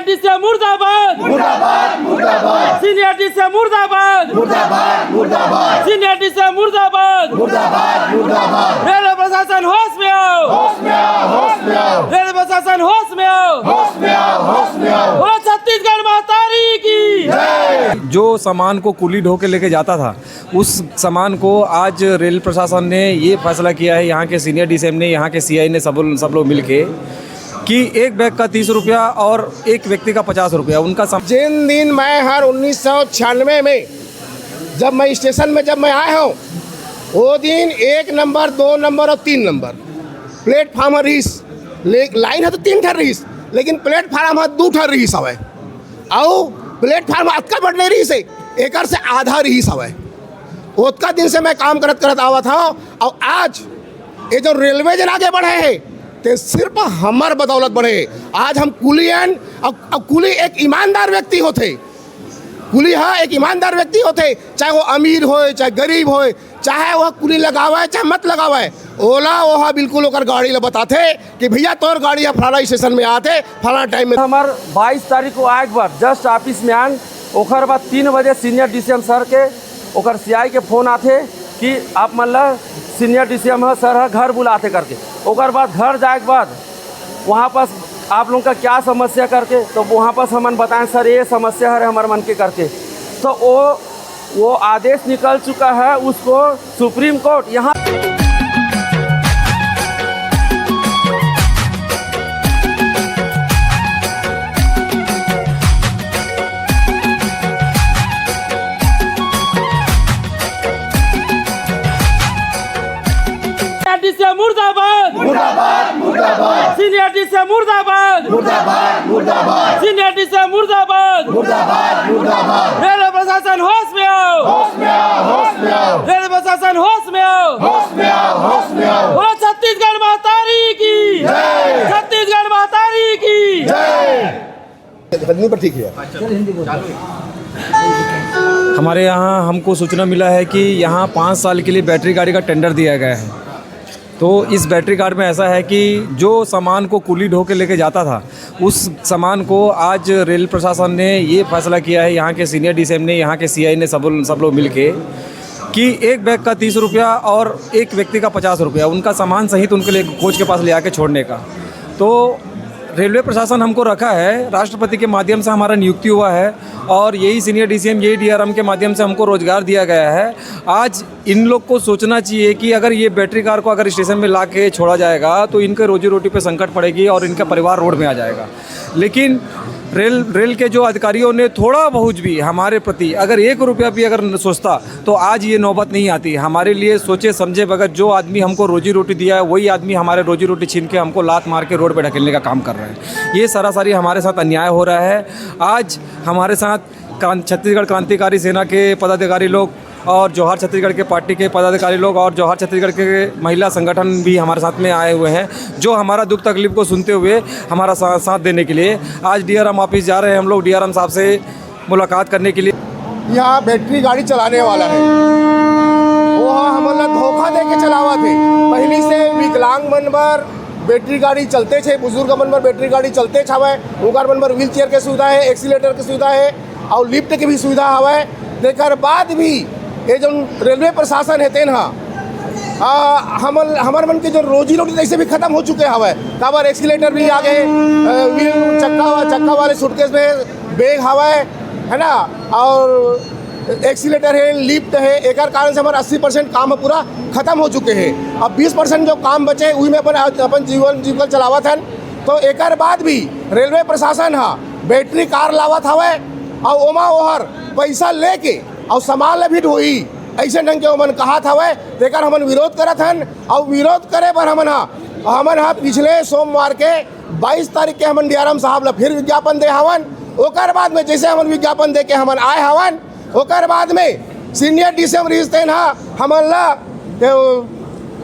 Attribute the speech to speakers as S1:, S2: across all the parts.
S1: DCM मुर्दाबाद
S2: मुर्दाबाद मुर्दाबाद
S1: सीनियर डीसीएम मुर्दाबाद
S2: मुर्दाबाद मुर्दाबाद
S1: सीनियर डीसीएम मुर्दाबाद
S2: मुर्दाबाद मुर्दाबाद
S1: रेलवे प्रशासन होश में आओ,
S2: होश में आओ, होश में आओ,
S1: रेलवे प्रशासन होश में आओ,
S2: होश में आओ, होश में आओ।
S1: बोलो छत्तीसगढ़ महतारी की
S2: जय।
S3: जो सामान को कुली ढो के लेके जाता था उस सामान को आज रेल प्रशासन ने ये फैसला किया है, यहाँ के सीनियर डीसीएम ने, यहाँ के सीआई ने, सब लोग मिलके कि एक बैग का 30 रुपया और एक व्यक्ति का 50 रुपया उनका
S4: जिन दिन मैं हर 1996 में जब मैं स्टेशन में आया हूँ वो दिन 1 नंबर 2 नंबर और 3 नंबर प्लेटफार्म रहीस। लाइन है तो 3 ठर रहीस लेकिन प्लेटफार्म है 2 ठर रहीस हवे और प्लेटफार्म अतका बढ़ नहीं रहीस है, एकर से आधा रहीस हवे। उतना दिन से मैं काम करत आवा था और आज ये जो रेलवे जन आगे बढ़े है तो सिर्फ हमार बदौलत बढ़े। आज हम कुलियन अब कुली एक ईमानदार व्यक्ति होते, कुली हाँ एक ईमानदार व्यक्ति होते, चाहे वो अमीर हो चाहे गरीब हो, चाहे वह कुली लगावे चाहे मत लगावे। ओला वहाँ बिल्कुल ओकर गाड़ी ले बताते कि भैया तोर गाड़ी है फलाना स्टेशन में आते फलाना टाइम में।
S1: हमार 22 तारीख को आए बार जस्ट ऑफिस में आन ओकर बाद 3 बजे सीनियर डीसीएम सर के ओकर सीआई के फोन आते कि आप मतलब सीनियर डीसीएम है सर है घर बुलाते करके। ओकर बाद घर जाए के बाद वहाँ पास आप लोगों का क्या समस्या करके तो वहाँ पास हमन बताएं सर ये समस्या है हमारे मन के करके। तो वो आदेश निकल चुका है, उसको सुप्रीम कोर्ट यहाँ डीसीएम मुर्दाबाद
S2: मुर्दाबाद मुर्दाबाद
S1: सीनियर डीसीएम मुर्दाबाद
S2: मुर्दाबाद मुर्दाबाद
S1: सीनियर डीसीएम मुर्दाबाद
S2: मुर्दाबाद मुर्दाबाद।
S1: रेलवे प्रशासन होश में आओ,
S2: होश में आओ, होश में आओ,
S1: रेलवे प्रशासन होश में आओ,
S2: होश में आओ, होश में आओ।
S1: बोलो छत्तीसगढ़ महतारी की
S2: जय।
S1: छत्तीसगढ़ महतारी की
S2: जय।
S4: बदनी पर ठीक है।
S3: हमारे यहाँ हमको सूचना मिला है कि यहाँ 5 साल के लिए बैटरी गाड़ी का टेंडर दिया गया है। तो इस बैटरी गाड़ी में ऐसा है कि जो सामान को कुली ढो के लेके जाता था उस सामान को आज रेल प्रशासन ने ये फैसला किया है, यहाँ के सीनियर डीसीएम ने, यहाँ के सीआई ने, सब लोग मिलके कि एक बैग का 30 रुपया और एक व्यक्ति का 50 रुपया उनका सामान सहित उनके लिए कोच के पास ले आके छोड़ने का। तो रेलवे प्रशासन हमको रखा है, राष्ट्रपति के माध्यम से हमारा नियुक्ति हुआ है और यही सीनियर डीसीएम यही डीआरएम के माध्यम से हमको रोजगार दिया गया है। आज इन लोग को सोचना चाहिए कि अगर ये बैटरी कार को अगर स्टेशन में ला के छोड़ा जाएगा तो इनके रोजी रोटी पे संकट पड़ेगी और इनका परिवार रोड में आ जाएगा। लेकिन रेल के जो अधिकारियों ने थोड़ा बहुत भी हमारे प्रति अगर 1 रुपया भी अगर सोचता तो आज ये नौबत नहीं आती। हमारे लिए सोचे समझे बगैर जो आदमी हमको रोजी रोटी दिया है वही आदमी हमारे रोजी रोटी छीन के हमको लात मार के रोड पे ढकेलने का काम कर रहे हैं। ये सरासरी हमारे साथ अन्याय हो रहा है। आज हमारे साथ छत्तीसगढ़ क्रांतिकारी सेना के पदाधिकारी लोग और जौहर छत्तीसगढ़ के पार्टी के पदाधिकारी लोग और जौहर छत्तीसगढ़ के महिला संगठन भी हमारे साथ में आए हुए हैं, जो हमारा दुख तकलीफ को सुनते हुए हमारा साथ देने के लिए आज डीआरएम ऑफिस जा रहे हैं। हम लोग डीआरएम साहब से मुलाकात करने के लिए
S4: यहाँ बैटरी गाड़ी चलाने वाला है वो हमारा धोखा दे के चलावा थे। पहले से विकलांग मन पर बैटरी गाड़ी चलते थे, बुजुर्ग मन पर बैटरी गाड़ी चलते छावे, उनका मन पर व्हील चेयर के सुविधा है, एक्सीलेटर की सुविधा है और लिफ्ट की भी सुविधा हवा। देकर बाद भी ये जो रेलवे प्रशासन है तेन हमारे मन के जो रोजी रोटी ऐसे भी खत्म हो चुके हवे। काबर एक्सीलेटर भी आ गए, व्हील चक्का वाले सूटकेस में बैग हवा है ना, और एक्सीलेटर है, लिफ्ट है। एक कारण से हमारा 80% काम पूरा खत्म हो चुके हैं। अब 20% जो काम बचे वही में अपन जीवन चलावत हन। तो एक बाद भी रेलवे प्रशासन बैटरी कार लावत हवे और ओमा ओहर पैसा लेके और सामान भी ढोई ऐसे ढंग के हमन कहा था वह देकर हमन विरोध करत हन। और विरोध करे पर हमन पिछले सोमवार के 22 तारीख के हमन डीआरएम साहब ला फिर विज्ञापन दे हवन। ओकर बाद में जैसे हमन विज्ञापन दे के हमन आए हवन, ओकर बाद में सीनियर डीसीएम रिश्तेन हमन ला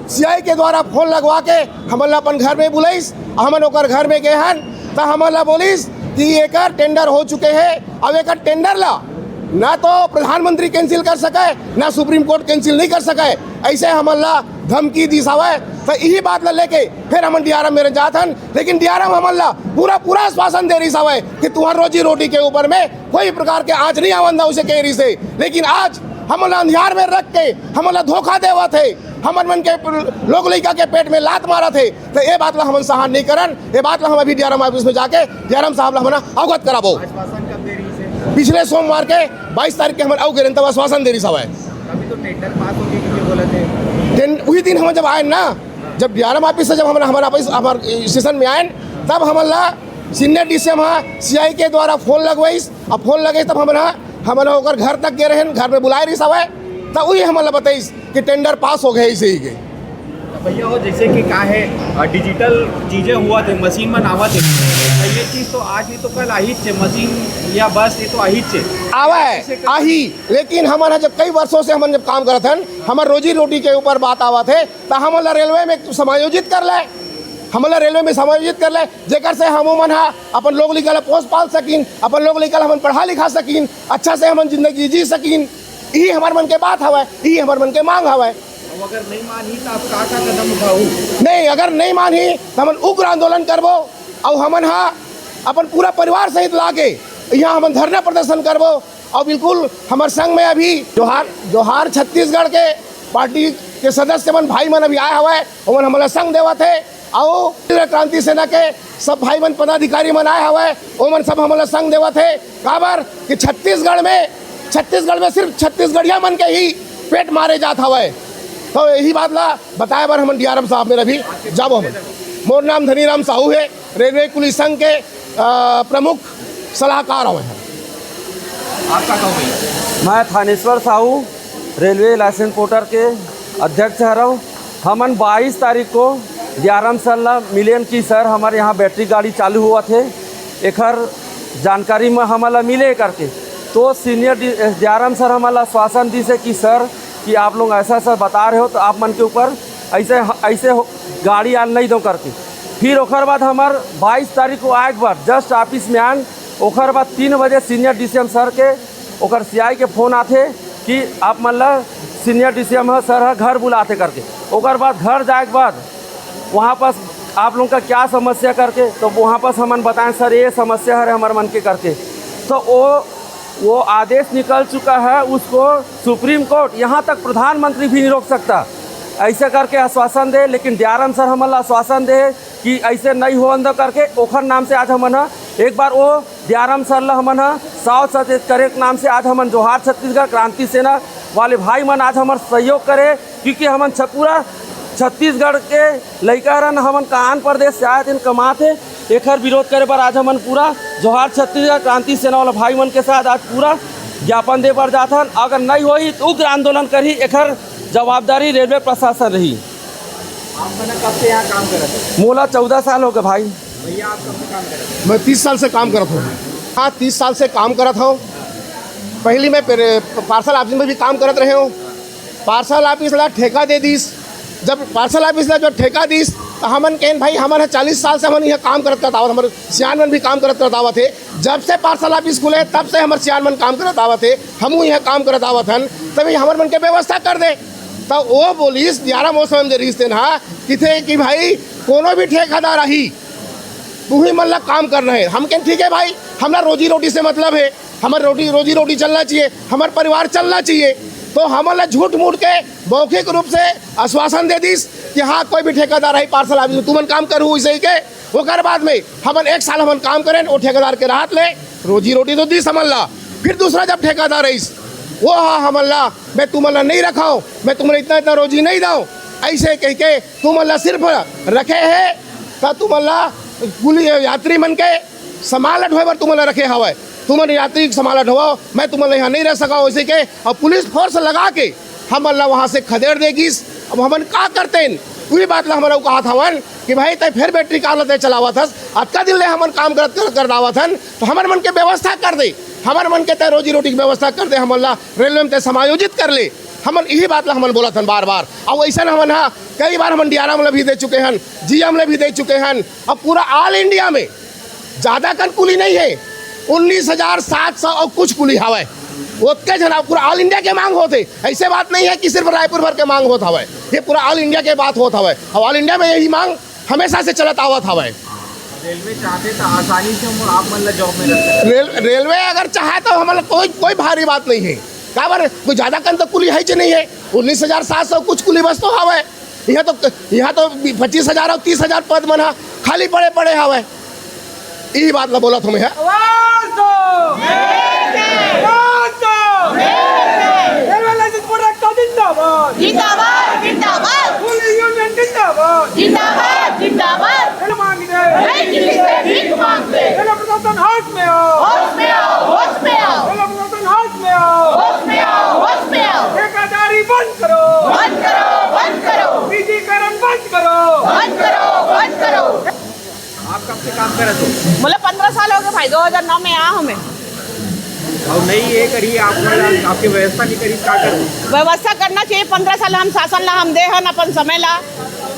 S4: सीआई के द्वारा फोन लगवा के हमन ला अपन घर में बुलाइस। हमन ओकर घर में गए हन तो हमन ला बोलिस कि एक टेंडर हो चुके हैं। अब एक टेंडर ला ना तो प्रधानमंत्री कैंसिल कर सके ना सुप्रीम कोर्ट कैंसिल नहीं कर सके, ऐसे हमन ला धमकी दी हवे। तो यही बात ला लेके फिर हम डीआरएम मेरे जात हन, लेकिन डीआरएम हमला पूरा पूरा आश्वासन दे रही सवय कि तुम्हार रोजी रोटी के ऊपर में कोई प्रकार के आँच नहीं आवन उसे कह रही से। लेकिन आज हमला अंधियार में रख के हमला धोखा देवा थे, हमन मन के लोग लड़का के पेट में लात मारा थे। तो ये बात ला हम सहन नहीं करन, ये बात ला हम अभी डीआरएम ऑफिस में जाके डीआरएम साहब ला हमना अवगत कराबो। पिछले सोमवार के 22 तारीख के हम अवगत आश्वासन दे रही सवय।
S5: अभी तो टेंडर पास हो गया बोले थे।
S4: वही दिन हम जब आए ना, जब डीआरएम ऑफिस से जब हमारे स्टेशन में आए, तब हमला सीनियर डीसीएम सीआई के द्वारा फोन लगवाइस। अब फोन लगे तब हमला होकर घर तक गए रहें, घर में बुलाए रही सब है। तब वही हमला बताइस कि टेंडर पास हो गए इसे ही के।
S5: भैया वो जैसे कि का है डिजिटल चीज़ें हुआ थे, मशीन में आवा थे, ये चीज़ तो आज ही तो कल आही थे, मशीन या बस ये तो आही थे
S4: आवा है आही। लेकिन हमारा जब कई वर्षों से हम जब काम करते हैं, हमारे रोजी रोटी के ऊपर बात आवा थे, तो हमला रेलवे में समायोजित कर ले, हमला रेलवे में समायोजित कर ले, जेकर से हम मन अपन लोग लिखल पोस्ट पाल सकीन, अपन लोग लिखल हम पढ़ा लिखा सकीन, अच्छा से हम जिंदगी जी सकीन। यही हमारे मन के बात हवा, यही हमारे मन के मांग हवा।
S5: अगर नहीं मानी तो आप का कदम उठाऊ?
S4: नहीं, अगर नहीं मानी तो हम उग्र आंदोलन करबो और हमन अपन पूरा परिवार सहित लाके यहाँ हम धरना प्रदर्शन करबो। और बिल्कुल हमारे संग में अभी जोहार छत्तीसगढ़ के पार्टी के सदस्य मन भाई मन अभी आए हुआ है, उमन हमारा संग देवा थे। और क्रांति सेना के सब भाई मन पदाधिकारी मन आए हुआ है, उमन सब हमारा संग देवा थे। काबर कि छत्तीसगढ़ में सिर्फ छत्तीसगढ़िया मन के ही पेट मारे जात हवा है। तो यही बात ला बताए बार हम डीआरएम साहब मेरा भी जब हम मोर नाम धनीराम साहू है, रेलवे कुली संघ के प्रमुख सलाहकार हुए हैं।
S5: आपका कहो भैया?
S1: मैं Thaneshwar Sahu railway licence porter के अध्यक्ष रहा हूँ। हमन 22 तारीख को डीआरएम सर ला मिलेन की सर हमारे यहाँ बैटरी गाड़ी चालू हुआ थे, एकर जानकारी में हमारा मिले करके। तो सीनियर डीआरएम सर हमारा आश्वासन दी से कि सर कि आप लोग ऐसा ऐसा बता रहे हो तो आप मन के ऊपर ऐसे गाड़ी आन नहीं दो करके। फिर ओकर बाद हमार 22 तारीख को आए बार जस्ट ऑफिस में आन, ओकर बाद 3 बजे सीनियर डीसीएम सर के ओकर सीआई के फ़ोन आते कि आप मतलब सीनियर डीसीएम सर घर बुलाते करके। ओकर बाद घर जाए के बाद वहाँ पर आप लोगों का क्या समस्या करके, तो वहाँ पर हमन बताएं सर ये समस्या है हमारे मन के करके। तो वो आदेश निकल चुका है, उसको सुप्रीम कोर्ट यहाँ तक प्रधानमंत्री भी नहीं रोक सकता, ऐसे करके आश्वासन दे। लेकिन डीआरएम सर हमारा आश्वासन दे कि ऐसे नहीं हो अंदर करके। ओखर नाम से आज हमन एक बार वो डीआरएम सर ला हमन साउथ सचेत करे के नाम से आज हमन जोहार छत्तीसगढ़ क्रांति सेना वाले भाई मन आज हमार सहयोग करे, क्योंकि हमन पूरा छत्तीसगढ़ के लड़का रन हमन कान प्रदेश से आए थे कमाते, एकर विरोध करे पर आज हमन पूरा जोहार छत्तीसगढ़ क्रांति सेना वाला भाई मन के साथ आज पूरा ज्ञापन दे पर जाथन। अगर नहीं होई तो उग्र आंदोलन करी, एकर जवाबदारी रेलवे प्रशासन रही।
S5: आप मैंने कब से यहाँ काम कर रहे थे?
S1: मोला 14 साल हो गए भाई।
S5: भैया आप कब से काम कर रहे थे?
S4: मैं 30 साल से काम करता हूँ। हाँ, 30 साल से काम करता हूँ। पहली मैं पार्सल ऑफिस में भी काम करते रहे हूँ। पार्सल ऑफिस ला ठेका दे दीस, जब पार्सल ऑफिस ला जो ठेका दीस तो हमन कहन भाई हमारे 40 साल से हम यहाँ काम करता था, हमारे सियान मन भी काम करता था थे। जब से पार्सल ऑफिस खुले तब से हमारे सियान मन काम करता थे, हम यहाँ काम करता हुआ था। तभी हमारे मन के व्यवस्था कर दे। तो वो पुलिस 11 मौसम जे रिश्ते ना किथे कि भाई कोनो भी ठेकेदार रही तू ही मतलब काम करना है। हम कहें ठीक है भाई, हमारा रोजी रोटी से मतलब है, हमारे रोजी रोटी चलना चाहिए, हमारा परिवार चलना चाहिए। तो हमारा झूठ मूठ के मौखिक रूप से आश्वासन दे दीस कि हाँ कोई भी ठेकेदार है पार्सल ऑफिस में तुमन काम करूँ ऐसे ही के। ओकर बाद में हमन 1 साल हमन काम करें, वो ठेकेदार के राहत ले, रोजी रोटी तो दी समझ ला। फिर दूसरा जब ठेकेदार रहीस वो हाँ हमन ला मैं तुमन नहीं रखाऊँ, मैं तुम्हें इतना रोजी नहीं दूँ, ऐसे कह के तुमन सिर्फ रखे है तो तुमन पुलिस यात्री मन के संभाल ढोए पर तुमन रखे हवा, तुमन यात्री संभाल ढोओ, मैं तुमन यहाँ नहीं रह सका वैसे के। और पुलिस फोर्स लगा के हमन वहाँ से खदेड़ देगी। अब हमन का करते हैं वही बात ला हमारा कहा था कि भाई तय फिर बैटरी कार लते चलावा था, अतका दिन ले हमन काम कर दावा था, तो हमारे मन के व्यवस्था कर दे, हमारे मन के तय रोजी रोटी की व्यवस्था कर दे, हमन रेलवे में तय समायोजित कर ले। हमन यही बात ला हमन बोला था बार बार। और ऐसा हमन कई बार हमन डीआरएम ला भी दे चुके हैं, जीएम ला भी दे चुके हैं। अब पूरा ऑल इंडिया में ज़्यादा कन कुली नहीं है, 19,700 और कुछ कुली हवा उतके जना पूरा ऑल इंडिया के मांग होते। ऐसे बात नहीं है कि सिर्फ रायपुर भर के मांग होता है, ये पूरा ऑल इंडिया के बात होता है और ऑल इंडिया में यही मांग हमेशा से चलत आवत हवा।
S5: रेलवे चाहते तो आसानी से आप मतलब जॉब में रहते।
S4: रेलवे अगर चाहे तो हमारा कोई भारी बात नहीं है। क्या बार कोई ज़्यादा कन तो कुली है कि नहीं है, 19,700 कुछ कुली बस तो हवा। यहाँ तो 25,000 और 30,000 पद मना खाली पड़े हवा। यही बात ना बोला तुम्हें
S6: जिंदाबाद जिंदाबाद जिंदाबाद जिंदाबाद जिंदाबाद प्रशासन होश में आओ होश में आओ होश में आओ प्रशासन होश में आओ होश में आओ होश में आओ ठेकेदारी बंद करो बंद करो बंद करो निजीकरण बंद करो बंद करो बंद करो।
S5: आप कब से काम कर रहे थे?
S6: बोले 15 साल हो गए भाई, 2009 में आया हमें।
S5: और नहीं ये करिए आपकी व्यवस्था नहीं करी, क्या कर
S6: व्यवस्था करना चाहिए। 15 साल हम शासन ला, हम देहन अपन समय ला,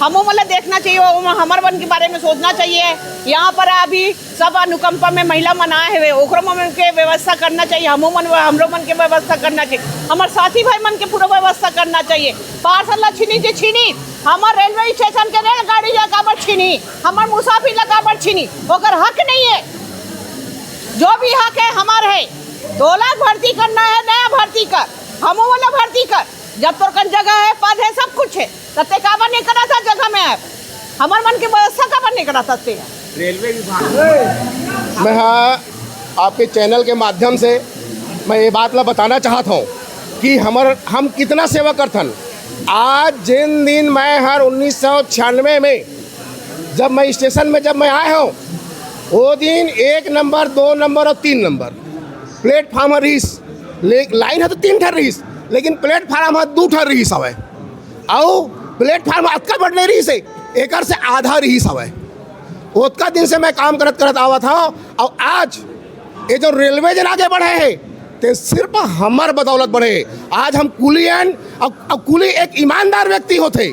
S6: हमो मतलब देखना चाहिए, हमारे मन के बारे में सोचना चाहिए। यहाँ पर अभी सब अनुकंपा में महिला मन आए हुए, ओकरो मन के व्यवस्था करना चाहिए, हमरो मन के व्यवस्था करना चाहिए, हमारे साथी भाई मन के पूरा व्यवस्था करना चाहिए। पार्सल ला छीनी हमार रेलवे स्टेशन के रेलगाड़ी लगाबर छीनी, हमार मुसाफिर लगाबर छीनी, ओकर हक नहीं है। जो भी हक है हमार है। 2 लाख भर्ती करना है, नया भर्ती कर, हमो वाला भर्ती कर। जब तोर कन जगह है, पद है, सब कुछ है, तते काबर नहीं करा था जगह में है, हमार मन की व्यवस्था काबर नहीं करा सकते हैं।
S5: रेलवे विभाग
S4: मैं हाँ आपके चैनल के माध्यम से मैं ये बात ला बताना चाहता हूँ कि हम कितना सेवा करथन। आज जिन दिन मैं हर 1996 में जब मैं स्टेशन में मैं आया हूँ, वो दिन 1 नंबर 2 नंबर और 3 नंबर प्लेटफार्म रहीस। लाइन है तो 3 ठर रहीस, लेकिन प्लेटफार्म है 2 ठर रहीस हवे और प्लेटफार्म अतका बढ़ नहीं रहीस है, एकर से आधा रहीस हवे। उतका दिन से मैं काम करत आवा था और आज ये जो रेलवे जन आगे बढ़े है तो सिर्फ हमार बदौलत बढ़े। आज हम कुलियन और कुली एक ईमानदार व्यक्ति होते,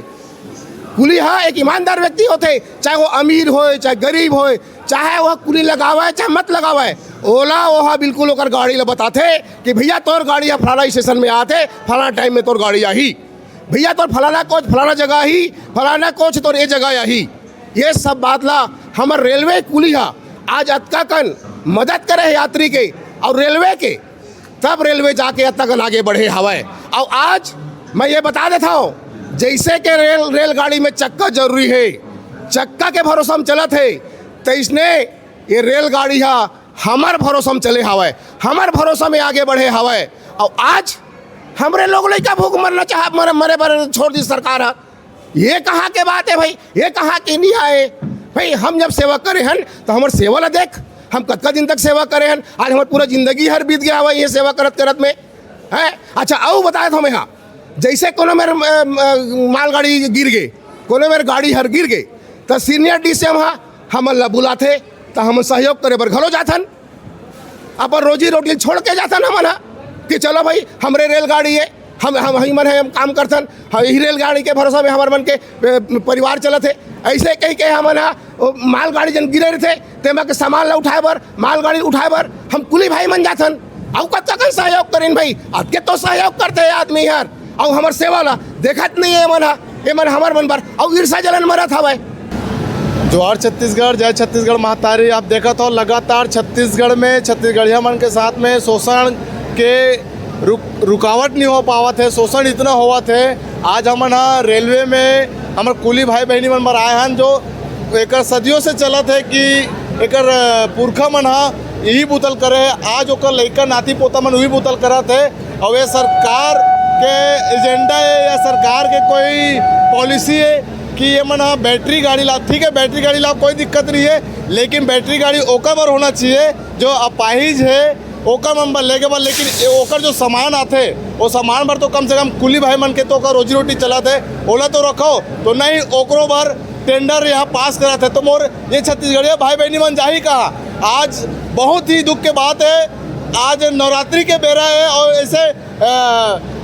S4: कुली हाँ एक ईमानदार व्यक्ति होते, चाहे वो अमीर हो चाहे गरीब हो, चाहे वह कुली लगावे चाहे मत लगावे। ओला वहाँ बिल्कुल होकर गाड़ी ले बताते कि भैया तोर गाड़ी है फलाना स्टेशन में आते, फलाना टाइम में तोर गाड़ी आई, भैया तोर फलाना कोच फलाना जगह ही, फलाना कोच तोर ये जगह आई। ये सब बात ला हमार रेलवे कुली है आज अतका कन मदद करे यात्री के और रेलवे के, तब रेलवे जाके अतका कन आगे बढ़े हवाए। और आज मैं ये बता देता हूँ, जैसे कि रेलगाड़ी में चक्का जरूरी है, चक्का के भरोसा में चलत है, तो इसने ये रेलगाड़ी है हमार भरोसा में चले हवाए, हमार भरोसा में आगे बढ़े हवाए। और आज हमरे लोग लड़का भूख मरना चाह मरे पर छोड़ दी सरकार है। ये कहाँ के बात है भाई, ये कहाँ के नहीं आए भाई। हम जब सेवा करे हैं तो हमारे सेवा ला देख, हम कतका दिन तक सेवा करे हैं, आज हमारे पूरा जिंदगी हर बीत गया हुआ ये सेवा करत में है। अच्छा आओ बताया था मैं यहाँ, जैसे कोनो मेरे मालगाड़ी गिर गए, कोनो मेरे गाड़ी हर गिर गए, तो सीनियर DCM हम ला बुलाते तो हम सहयोग करे पर घलो जाथन, अपन रोजी रोटी छोड़ के जाथन हमन कि चलो भाई हमरे रेलगाड़ी है, हम ही मन है, हम काम करथन, यही रेलगाड़ी के भरोसा में हमारे मन के परिवार चलत है। ऐसे कही के हमन मालगाड़ी जन गिरे थे तेमा के सामान ला उठाए बर, मालगाड़ी उठाए बर हम कुली भाई मन जाथन। और कतका सहयोग करें भाई, अब के तो सहयोग करते हैं आदमी यार, और हमार सेवा ला देखत नहीं है मन, ये मन हमार मन पर और ईर्षा जलन मरत हवे।
S2: जोहार छत्तीसगढ़, जय छत्तीसगढ़ महातारी। आप देखा तो लगातार छत्तीसगढ़ में छत्तीसगढ़िया मन के साथ में शोषण के रुकावट नहीं हो पावत है, शोषण इतना हुआ थे। आज हमन रेलवे में हमारे कुली भाई बहनी मन मर आए हैं, जो एक सदियों से चलत है कि एक पुरखा मन यही बुतल करे, आज ओकर लइका नाती पोता मन वही बुतल करत है। और ये सरकार के एजेंडा है या सरकार के कोई पॉलिसी है कि ये मन बैटरी गाड़ी ला, ठीक है बैटरी गाड़ी ला कोई दिक्कत नहीं है, लेकिन बैटरी गाड़ी ओकर बर होना चाहिए जो अपाहिज है ओकर मन बर लेके बर, लेकिन ओकर जो सामान आते वो सामान बर तो कम से कम कुली भाई मन के तो ओकर रोजी रोटी चलाते, ओला तो रखो तो नहीं ओकरो बर टेंडर यहाँ पास कराते। तो मोर ये छत्तीसगढ़िया भाई बहनी मन जाही कहा, आज बहुत ही दुख के बात है, आज नवरात्रि के बेरा है और ऐसे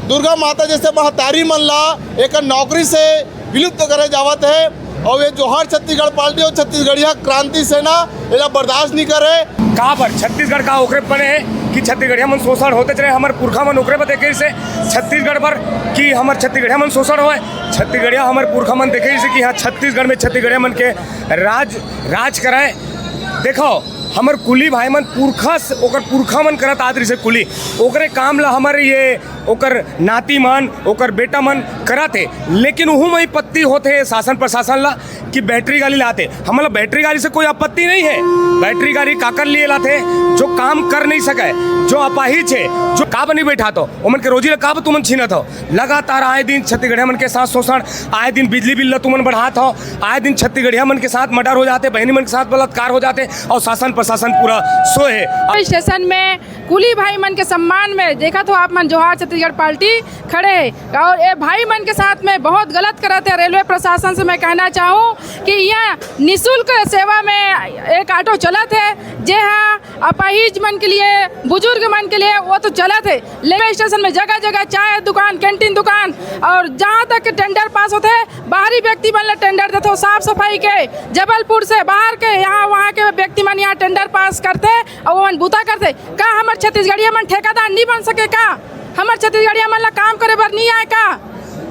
S2: दुर्गा माता जैसे महतारी मन ला एक नौकरी से विलुप्त करे जावत है। और ये जोहार छत्तीसगढ़ पार्टी और छत्तीसगढ़िया क्रांति सेना ये बर्दाश्त नहीं करे।
S7: कहाँ पर छत्तीसगढ़ का ओकरे बने है कि छत्तीसगढ़िया मन शोषण होते चले, हमारे पुरखा मन ओकरे पर देखे से छत्तीसगढ़ पर कि हमारे छत्तीसगढ़िया मन शोषण होए। छत्तीसगढ़िया हमारे पुरखा मन देखे से कि हाँ छत्तीसगढ़ में छत्तीसगढ़िया मन के राज कराए। देखो हमार कुली भाई मन पुरखा मन करत आदरी से कुली ओकरे काम ला हमारे ये ओकर नाती मन ओकर बेटा मन करते, लेकिन वहू में पत्ती होते शासन प्रशासन ला कि बैटरी गाड़ी लाते। हमारा बैटरी गाड़ी से कोई आपत्ति नहीं है, बैटरी गाड़ी काकर लिए लाते जो काम कर नहीं सके, जो अपाहिज है, जो काब नहीं बैठा तो उमन के रोजी काब तुमन छीनत हो। लगातार आए दिन छत्तीसगढ़िया मन के साथ शोषण, आए दिन बिजली बिल तुमन बढ़ात हो, आए दिन छत्तीसगढ़िया मन के साथ मर्डर हो जाते, बहनी मन के साथ बलात्कार हो जाते और शासन प्रशासन पूरा सोए है।
S8: स्टेशन में कुली भाई मन के सम्मान में देखा तो आप मन जोहार छत्तीसगढ़ पार्टी खड़े है और ये भाई मन के साथ में बहुत गलत करते हैं। रेलवे प्रशासन से मैं कहना चाहूँ कि यहाँ निःशुल्क सेवा में एक ऑटो चलत है, जे हाँ अपाहिज मन के लिए बुजुर्ग मन के लिए वो तो चलत है। रेलवे स्टेशन में जगह जगह चाय दुकान कैंटीन दुकान और जहाँ तक टेंडर पास होते हैं बाहरी व्यक्ति मन टेंडर देते हो साफ सफाई के, जबलपुर से बाहर के यहाँ वहाँ के व्यक्ति मन यहाँ टेंडर पास करते और वो मन बूता करते। का हमारे छत्तीसगढ़िया मन ठेकेदार नहीं बन सके का? हमारे छत्तीसगढ़िया मन ला काम करे बर नहीं आए का?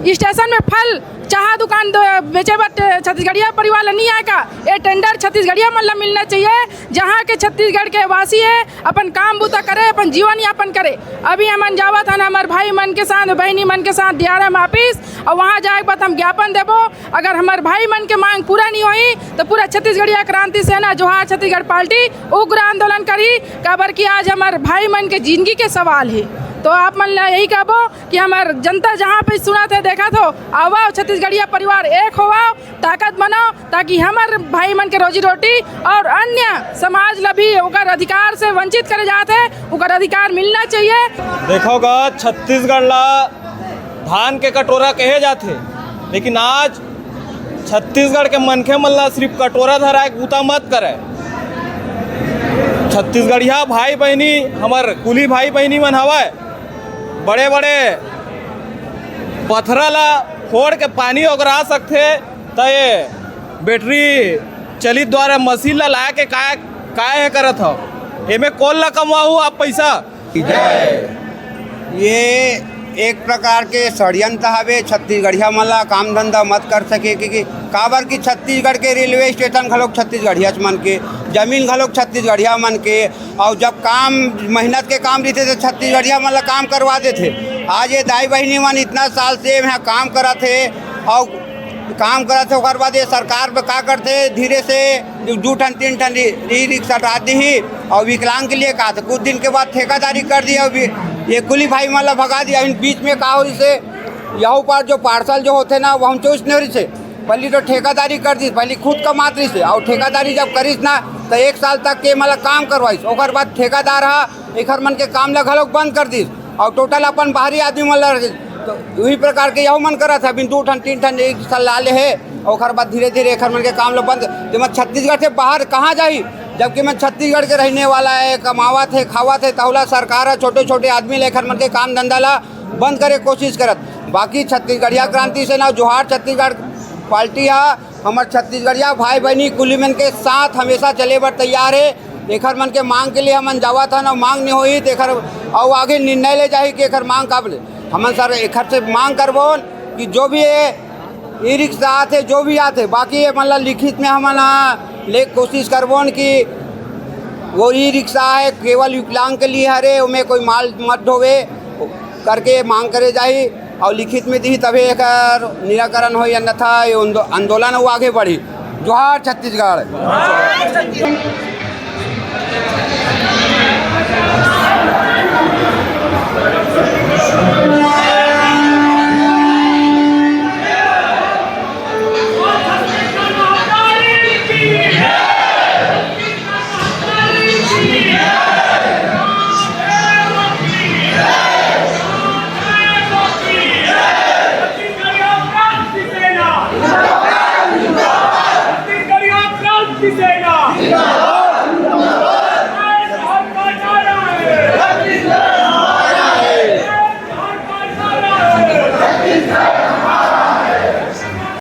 S8: स्टेशन में फल चाह दुकान बेचे बर छत्तीसगढ़िया परिवार ला नहीं आए का? ये टेंडर छत्तीसगढ़िया मन ला मिलना चाहिए, जहाँ के छत्तीसगढ़ के वासी है अपन काम बूता करे, अपन जीवन यापन करे। अभी हमन जावत हन हमारे भाई मन के साथ बहनी मन के साथ DRM ऑफिस और वहाँ जाए के बाद हम ज्ञापन देबो। अगर हमारे भाई मन के मांग पूरा नहीं हुई तो पूरा छत्तीसगढ़िया क्रांति सेना जोहार छत्तीसगढ़ पार्टी उग्र आंदोलन करी, काबर कि आज हमारे भाई मन के जिंदगी के सवाल है। तो आप मन ला यही कहबो कि हमार जनता जहाँ पे सुना थे देखा तो आओ छत्तीसगढ़िया परिवार एक होवा, ताकत बनाओ ताकि हमार भाई मन के रोजी रोटी और अन्य समाज ला भी ओकर अधिकार से वंचित करे जाते हैं, ओकर अधिकार मिलना चाहिए।
S9: देखोगा छत्तीसगढ़ ला धान के कटोरा कहे जाते, लेकिन आज छत्तीसगढ़ के मनखे मन ला सिर्फ कटोरा धराए बूता मत करे। छत्तीसगढ़िया भाई बहनी हमार कुली भाई बहनी मन हवाए, बड़े बड़े पथरा ला फोड़ के पानी ओगरा सकते तो ये बैटरी चलित द्वारा मशीन ला ला के काय करत हो, एमे कौन ला कमाऊ आप पैसा।
S10: ये एक प्रकार के षड्यंत्र हवे, छत्तीसगढ़िया मन ला काम धंधा मत कर सके क्योंकि काबर की छत्तीसगढ़ के रेलवे स्टेशन घलोक छत्तीसगढ़िया मन के, जमीन घलोक छत्तीसगढ़िया मन के, और जब काम मेहनत के काम रहते तो छत्तीसगढ़िया मन ला काम करवा देते। आज ये दाई बहनी मन इतना साल से यहाँ काम करा थे और काम करा थे, ओकर बाद ये सरकार में का करते धीरे से 2 टन 3 टन रिक्शा हटा दी और विकलांग के लिए कहा था, कुछ दिन के बाद ठेकेदारी कर दी और ये कुली भाई मन ला भगा दिया। इन बीच में का हो से यहाँ पर जो पार्सल जो होते ना वो हम चूस नहीं रही से, पहले तो ठेकेदारी कर दी, पहले खुद कमाती से और ठेकेदारी जब करीस ना तो 1 साल तक के मतलब काम करवाईस, ओकर बाद ठेकेदार एक मन के काम ला घलोक बंद कर दी और टोटल अपन बाहरी आदमी मन ला। तो वही प्रकार के यही मन करा था, अभी 2 टन 3 टन एक साल लाले है और बाद धीरे धीरे एक मन के काम ला बंद। तो मैं छत्तीसगढ़ से बाहर कहाँ जाही, जबकि मैं छत्तीसगढ़ के रहने वाला है, कमावा थे खावा थे, तौला सरकार छोटे छोटे आदमी लेकर मन के काम धंधा ला बंद करे कोशिश करत। बाकी छत्तीसगढ़िया क्रांति सेना जोहार छत्तीसगढ़ पार्टी हमारे छत्तीसगढ़िया भाई बहनी कुली मन के साथ हमेशा चले बर तैयार है। एक मन के मांग के लिए हमन जावा था ना, मांग नहीं हुई तो एक और आगे निर्णय ले जाही कि एक मांग काबले हमन सर एक से मांग करबो कि जो भी ई रिक्शा आते जो भी आते, बाकी ये मतलब लिखित में हमन ले कोशिश करबो कि वो ई रिक्शा है केवल विकलांग के लिए हरे, उमें कोई माल मत ढोवे करके मांग करे जाही और लिखित में दी तभी एक निराकरण हो, अन्यथा आंदोलन वो आगे बढ़ी। जोहार छत्तीसगढ़।